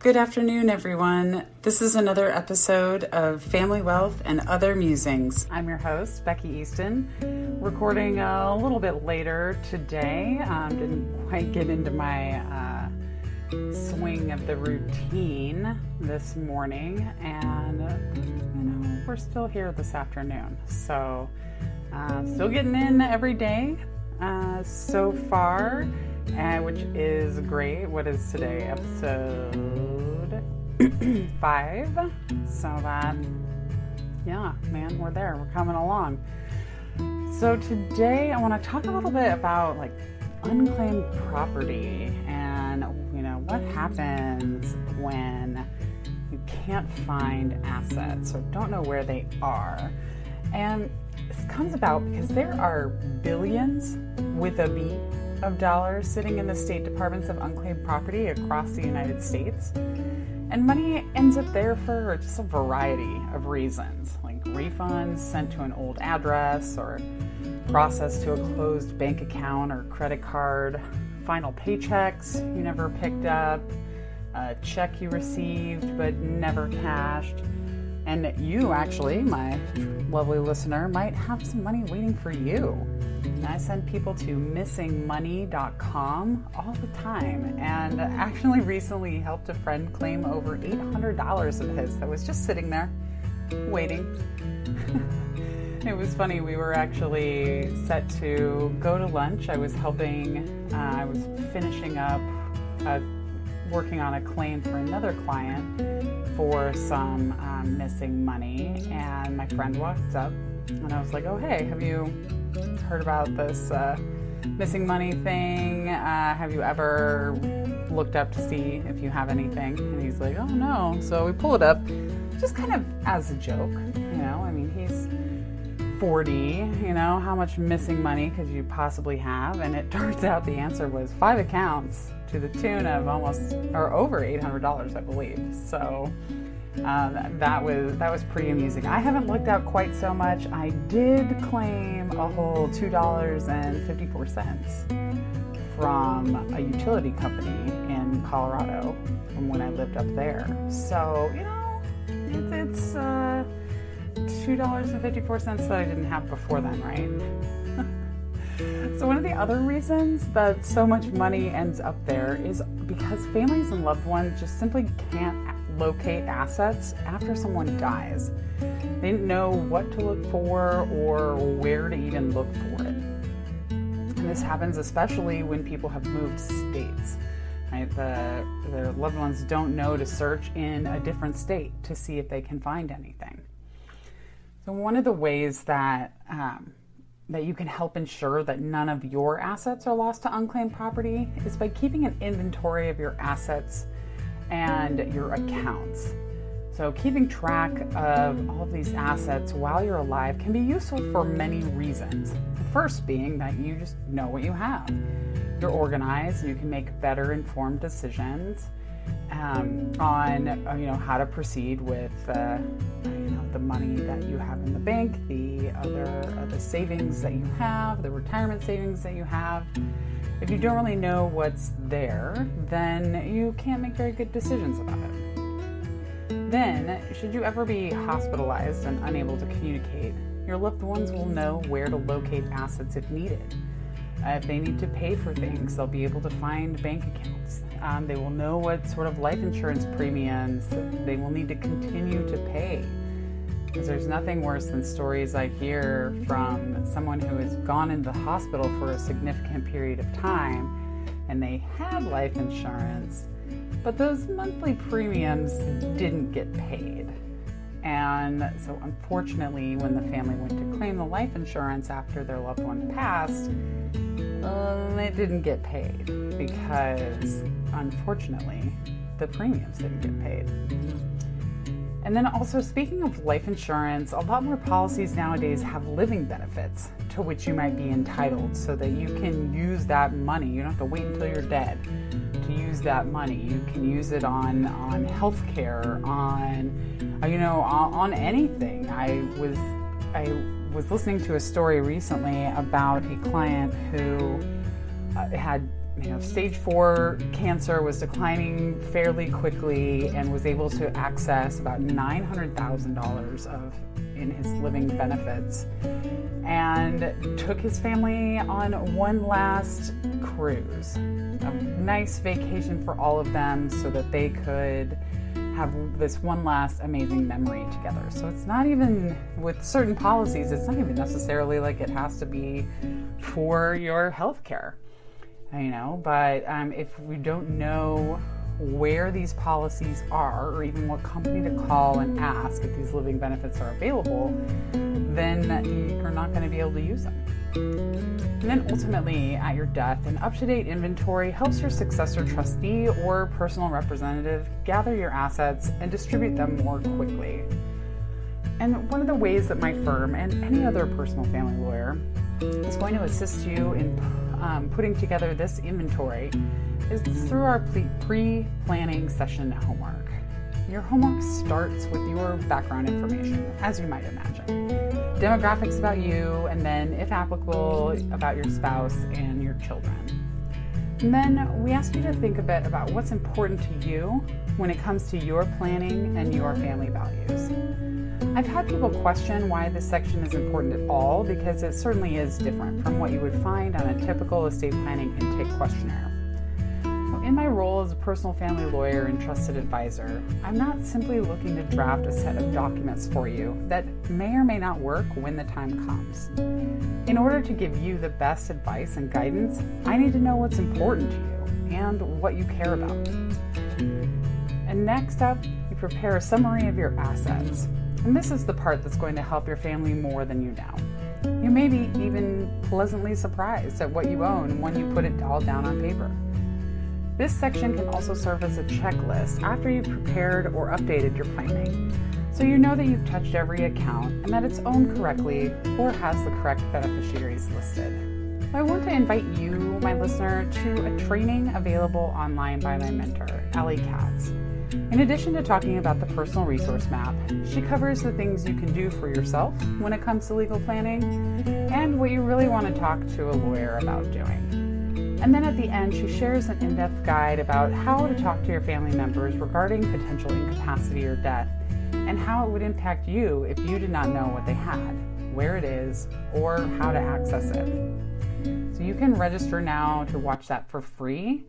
Good afternoon, everyone. This is another episode of Family Wealth and Other Musings. I'm your host, Becky Easton, recording a little bit later today. Didn't quite get into my swing of the routine this morning, and we're still here this afternoon. So, still getting in every day so far. Which is great. What is today? Episode 5. So that, we're there. We're coming along. So today I want to talk a little bit about unclaimed property and, what happens when you can't find assets or don't know where they are. And this comes about because there are billions with a B of dollars sitting in the state departments of unclaimed property across the United States. And money ends up there for just a variety of reasons, like refunds sent to an old address or processed to a closed bank account or credit card, final paychecks you never picked up, a check you received but never cashed. And you actually, my lovely listener, might have some money waiting for you. And I send people to missingmoney.com all the time, and actually recently helped a friend claim over $800 of his that was just sitting there waiting. It was funny, we were actually set to go to lunch. I was finishing up working on a claim for another client for some missing money, and my friend walked up and I was like, oh hey, have you heard about this missing money thing? Have you ever looked up to see if you have anything? And he's like, oh no. So we pull it up just kind of as a joke, he's 40, how much missing money could you possibly have? And it turns out the answer was 5 accounts to the tune of over $800, I believe. So that was pretty amusing. I haven't looked out quite so much. I did claim a whole $2.54 from a utility company in Colorado from when I lived up there. So, it's $2.54 that I didn't have before then, right? So one of the other reasons that so much money ends up there is because families and loved ones just simply can't locate assets after someone dies. They didn't know what to look for or where to even look for it. And this happens especially when people have moved states. Right? Their loved ones don't know to search in a different state to see if they can find anything. So one of the ways that you can help ensure that none of your assets are lost to unclaimed property is by keeping an inventory of your assets and your accounts. So keeping track of all of these assets while you're alive can be useful for many reasons. The first being that you just know what you have. You're organized, you can make better informed decisions on how to proceed with the money that you have in the bank, the savings that you have, the retirement savings that you have. If you don't really know what's there, then you can't make very good decisions about it. Then, should you ever be hospitalized and unable to communicate, your loved ones will know where to locate assets if needed. If they need to pay for things, they'll be able to find bank accounts. They will know what sort of life insurance premiums they will need to continue to pay. Because there's nothing worse than stories I hear from someone who has gone into the hospital for a significant period of time and they had life insurance, but those monthly premiums didn't get paid. And so unfortunately, when the family went to claim the life insurance after their loved one passed, it didn't get paid because unfortunately the premiums didn't get paid. And then also, speaking of life insurance, a lot more policies nowadays have living benefits to which you might be entitled so that you can use that money. You don't have to wait until you're dead to use that money. You can use it on health care, on anything. I was listening to a story recently about a client who had stage 4 cancer, was declining fairly quickly, and was able to access about $900,000 in his living benefits, and took his family on one last cruise, a nice vacation for all of them, so that they could have this one last amazing memory together. So it's not even, with certain policies, it's not even necessarily like it has to be for your health care. But if we don't know where these policies are, or even what company to call and ask if these living benefits are available, then you're not going to be able to use them. And then ultimately, at your death, an up-to-date inventory helps your successor trustee or personal representative gather your assets and distribute them more quickly. And one of the ways that my firm and any other personal family lawyer is going to assist you in putting together this inventory is through our pre-planning session homework. Your homework starts with your background information, as you might imagine. Demographics about you, and then, if applicable, about your spouse and your children. And then we ask you to think a bit about what's important to you when it comes to your planning and your family values. I've had people question why this section is important at all, because it certainly is different from what you would find on a typical estate planning intake questionnaire. In my role as a personal family lawyer and trusted advisor, I'm not simply looking to draft a set of documents for you that may or may not work when the time comes. In order to give you the best advice and guidance, I need to know what's important to you and what you care about. And next up, you prepare a summary of your assets. And this is the part that's going to help your family more than you know. You may be even pleasantly surprised at what you own when you put it all down on paper. This section can also serve as a checklist after you've prepared or updated your planning, so you know that you've touched every account and that it's owned correctly or has the correct beneficiaries listed. I want to invite you, my listener, to a training available online by my mentor, Katz. In addition to talking about the personal resource map, she covers the things you can do for yourself when it comes to legal planning and what you really want to talk to a lawyer about doing. And then at the end, she shares an in-depth guide about how to talk to your family members regarding potential incapacity or death, and how it would impact you if you did not know what they had, where it is, or how to access it. So you can register now to watch that for free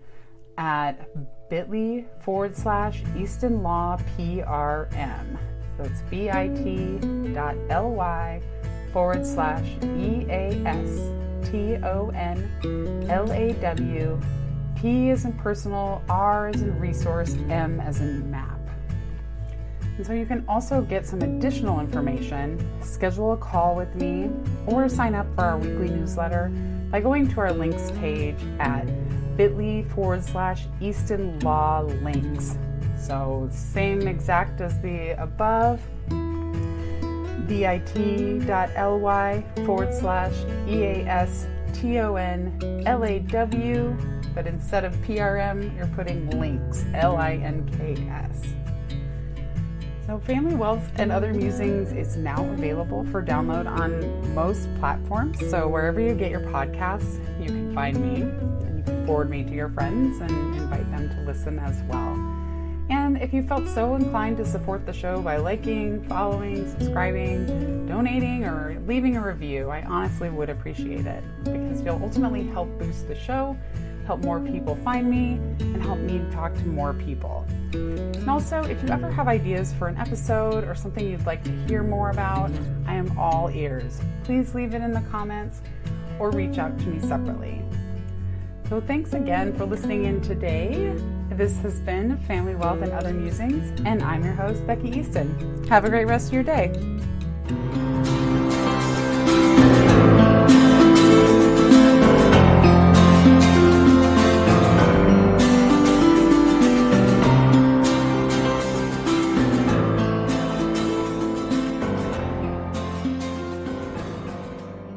at bit.ly/Easton Law PRM. So it's bit.ly/EASTONLAW, P as in personal, R as in resource, M as in map. And so you can also get some additional information, schedule a call with me, or sign up for our weekly newsletter by going to our links page at bit.ly/Easton Law links. So same exact as the above, bit.ly/EASTONLAW, but instead of PRM, you're putting links, LINKS. So Family Wealth and Other Musings is now available for download on most platforms. So wherever you get your podcasts, you can find me, and you can forward me to your friends and invite them to listen as well. And if you felt so inclined to support the show by liking, following, subscribing, donating, or leaving a review, I honestly would appreciate it, because you'll ultimately help boost the show, help more people find me, and help me talk to more people. And also, if you ever have ideas for an episode or something you'd like to hear more about, I am all ears. Please leave it in the comments or reach out to me separately. So thanks again for listening in today. This has been Family Wealth and Other Musings, and I'm your host, Becky Easton. Have a great rest of your day.